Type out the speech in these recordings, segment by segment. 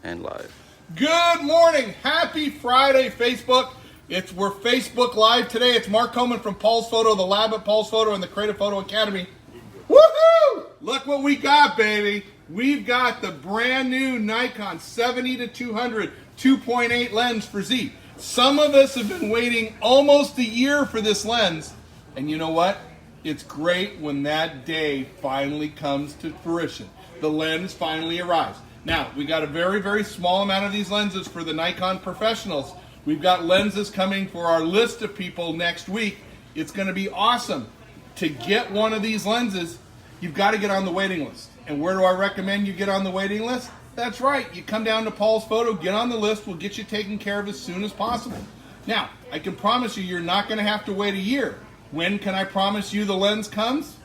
and live. Good morning. Happy Friday, Facebook. We're Facebook Live today. It's Mark Coleman from Paul's Photo, the lab at Paul's Photo, and the Creative Photo Academy. Woohoo! Look what we got, baby. We've got the brand new Nikon 70-200 2.8 lens for Z. Some of us have been waiting almost a year for this lens. And you know what? It's great when that day finally comes to fruition. The lens finally arrives. Now, we got a very, very small amount of these lenses for the Nikon professionals. We've got lenses coming for our list of people next week. It's going to be awesome. To get one of these lenses, you've got to get on the waiting list. And where do I recommend you get on the waiting list? That's right. You come down to Paul's Photo, get on the list. We'll get you taken care of as soon as possible. Now, I can promise you're not going to have to wait a year. When can I promise you the lens comes?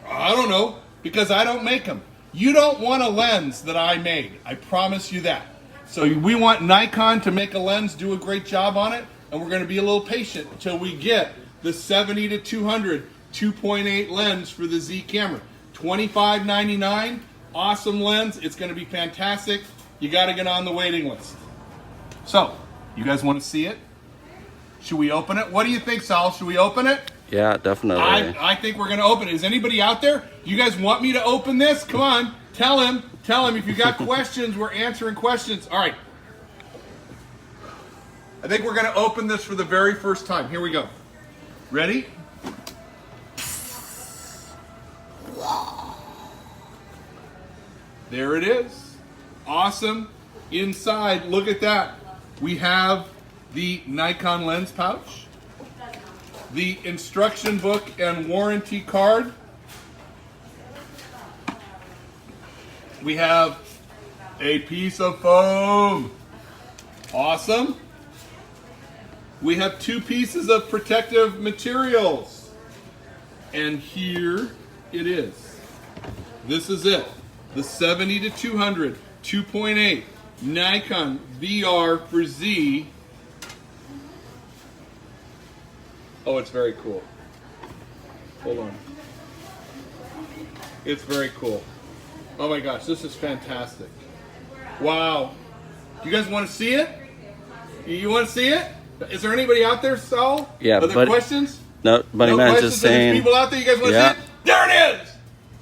I don't know, because I don't make them. You don't want a lens that I made. I promise you that. So we want Nikon to make a lens, do a great job on it, and we're going to be a little patient until we get the 70-200 2.8 lens for the Z camera. $25.99, awesome lens. It's going to be fantastic. You got to get on the waiting list. So, you guys want to see it? Should we open it? What do you think, Sal? Should we open it? Yeah, definitely. I think we're going to open it. Is anybody out there? You guys want me to open this? Come on. Tell him. If you got questions, we're answering questions. All right. I think we're going to open this for the very first time. Here we go. Ready? There it is. Awesome. Inside, look at that. We have the Nikon lens pouch, the instruction book and warranty card. We have a piece of foam. Awesome. We have 2 pieces of protective materials. And here it is. This is it. The 70-200 2.8 Nikon VR for Z. Oh, it's very cool. Hold on. It's very cool. Oh my gosh, this is fantastic. Wow. You guys want to see it? You want to see it? Is there anybody out there, Saul? Yeah, Other questions? No, Bunny No Man's questions? just saying. There's people out there, you guys want to see it? There it is!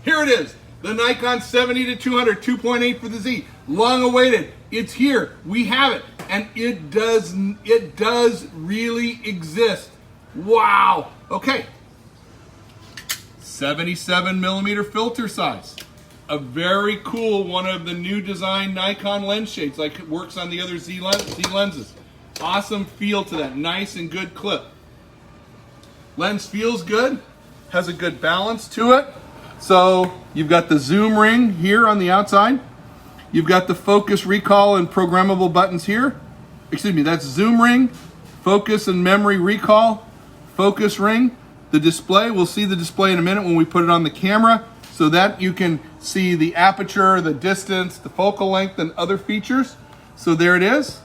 Here it is. The Nikon 70-200 2.8 for the Z. Long awaited. It's here. We have it. And it does really exist. Wow. Okay. 77mm filter size. A very cool one of the new design Nikon lens shades, like it works on the other Z lenses. Awesome feel to that. Nice and good clip. Lens feels good. Has a good balance to it. So you've got the zoom ring here on the outside. You've got the focus, recall, and programmable buttons here. Excuse me, that's zoom ring, focus and memory recall, focus ring. The display, we'll see the display in a minute when we put it on the camera, so that you can see the aperture, the distance, the focal length, and other features. So there it is.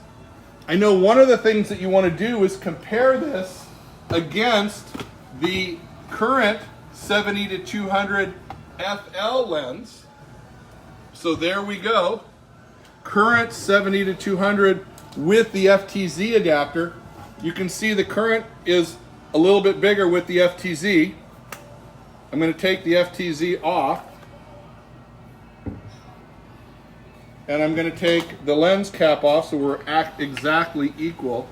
I know one of the things that you want to do is compare this against the current 70-200 FL lens. So there we go. Current 70-200 with the FTZ adapter. You can see the current is a little bit bigger with the FTZ. I'm going to take the FTZ off. And I'm going to take the lens cap off so we're exactly equal.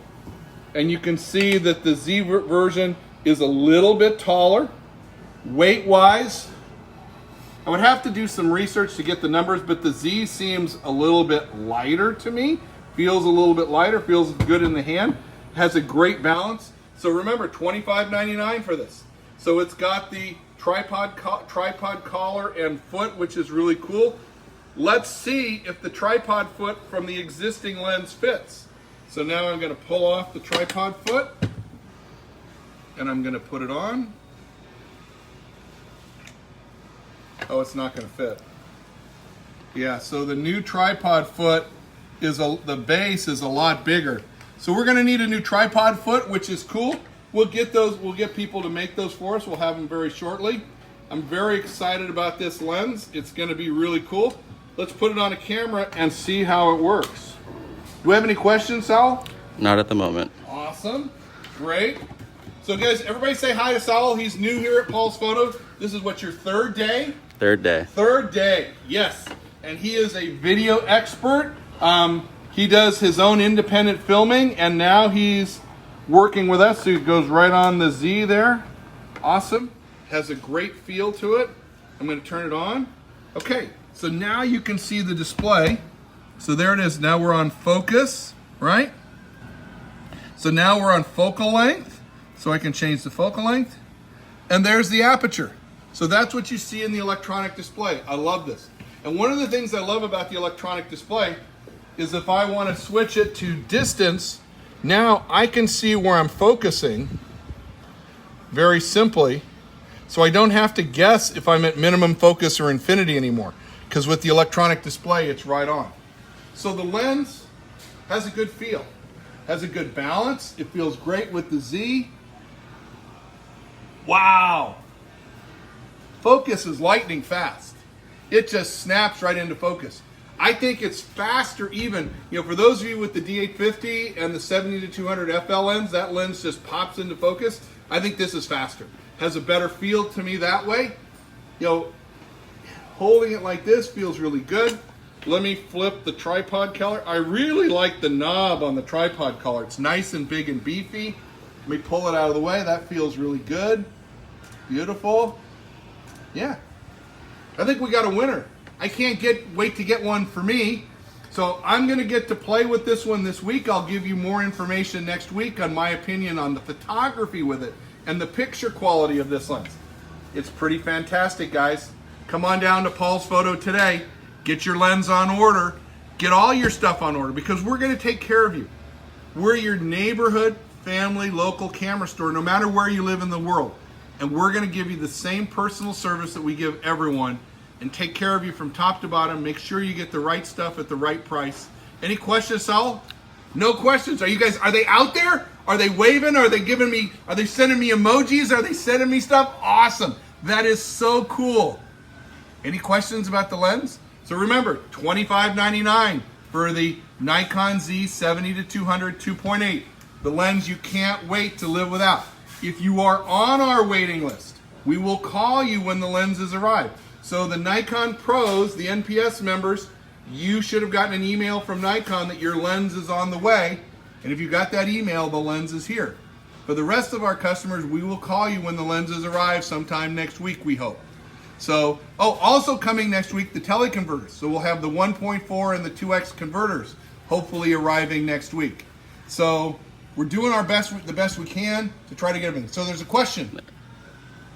And you can see that the Z version is a little bit taller. Weight-wise, I would have to do some research to get the numbers, but the Z seems a little bit lighter to me. Feels a little bit lighter, feels good in the hand. Has a great balance. So remember, $25.99 for this. So it's got the tripod collar and foot, which is really cool. Let's see if the tripod foot from the existing lens fits. So now I'm going to pull off the tripod foot, and I'm going to put it on. Oh, it's not going to fit. Yeah, so the new tripod foot is the base is a lot bigger. So we're going to need a new tripod foot, which is cool. We'll get those. We'll get people to make those for us. We'll have them very shortly. I'm very excited about this lens. It's going to be really cool. let's put it on a camera and see how it works. Do we have any questions, Sal? Not at the moment. Awesome. Great. So guys, everybody say hi to Sal. He's new here at Paul's Photo. This is what, your third day? Third day. Third day, yes. And he is a video expert. He does his own independent filming, and now he's working with us. So it goes right on the Z there. Awesome. Has a great feel to it. I'm going to turn it on. Okay, so now you can see the display. So there it is. Now we're on focus, right? So now we're on focal length. So I can change the focal length. And there's the aperture. So that's what you see in the electronic display. I love this. And one of the things I love about the electronic display is if I want to switch it to distance, now I can see where I'm focusing very simply. So I don't have to guess if I'm at minimum focus or infinity anymore, because with the electronic display, it's right on. So the lens has a good feel, has a good balance. It feels great with the Z. Wow. Focus is lightning fast. It just snaps right into focus. I think it's faster even, for those of you with the D850 and the 70-200 FL lens, that lens just pops into focus. I think this is faster. Has a better feel to me that way. Holding it like this feels really good. Let me flip the tripod color. I really like the knob on the tripod color. It's nice and big and beefy. Let me pull it out of the way. That feels really good. Beautiful. Yeah. I think we got a winner. I can't wait to get one for me. So I'm going to get to play with this one this week. I'll give you more information next week on my opinion on the photography with it and the picture quality of this lens. It's pretty fantastic, guys. Come on down to Paul's Photo today. Get your lens on order. Get all your stuff on order, because we're going to take care of you. We're your neighborhood, family, local camera store, no matter where you live in the world. And we're going to give you the same personal service that we give everyone and take care of you from top to bottom. Make sure you get the right stuff at the right price. Any questions, Saul? No questions. Are they out there? Are they waving? Are they sending me emojis? Are they sending me stuff? Awesome. That is so cool. Any questions about the lens? So remember, $25.99 for the Nikon Z 70-200 2.8. The lens you can't wait to live without. If you are on our waiting list, we will call you when the lenses arrive. So the Nikon Pros, the NPS members, you should have gotten an email from Nikon that your lens is on the way. And if you got that email, the lens is here. For the rest of our customers, we will call you when the lenses arrive sometime next week, we hope. So, also coming next week, the teleconverters. So we'll have the 1.4 and the 2X converters hopefully arriving next week. So we're doing our best, the best we can to try to get everything. So there's a question.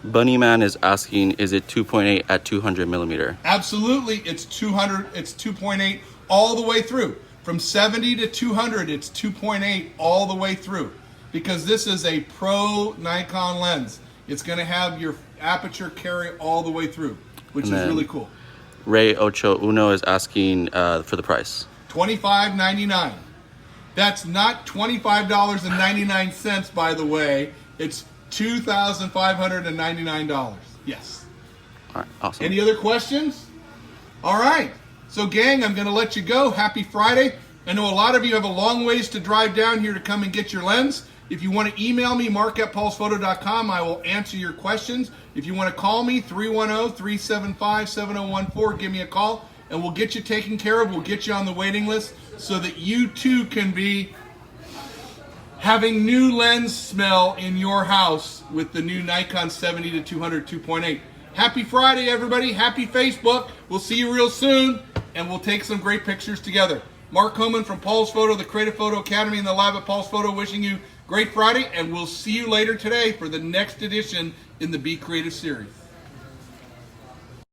Bunnyman is asking, is it 2.8 at 200 millimeter? Absolutely, it's 200. It's 2.8 all the way through. From 70 to 200, it's 2.8 all the way through, because this is a pro Nikon lens. It's going to have your aperture carry all the way through, which is really cool. Ray Ocho Uno is asking for the price. $25.99. That's not $25.99, by the way. It's $2,599. Yes. All right, awesome. Any other questions? All right. So, gang, I'm going to let you go. Happy Friday. I know a lot of you have a long ways to drive down here to come and get your lens. If you want to email me, mark@paulsphoto.com, I will answer your questions. If you want to call me, 310-375-7014, give me a call, and we'll get you taken care of. We'll get you on the waiting list so that you too can be having new lens smell in your house with the new Nikon 70-200 2.8. Happy Friday, everybody. Happy Facebook. We'll see you real soon, and we'll take some great pictures together. Mark Homan from Paul's Photo, the Creative Photo Academy, and the Lab at Paul's Photo, wishing you great Friday, and we'll see you later today for the next edition in the Be Creative series.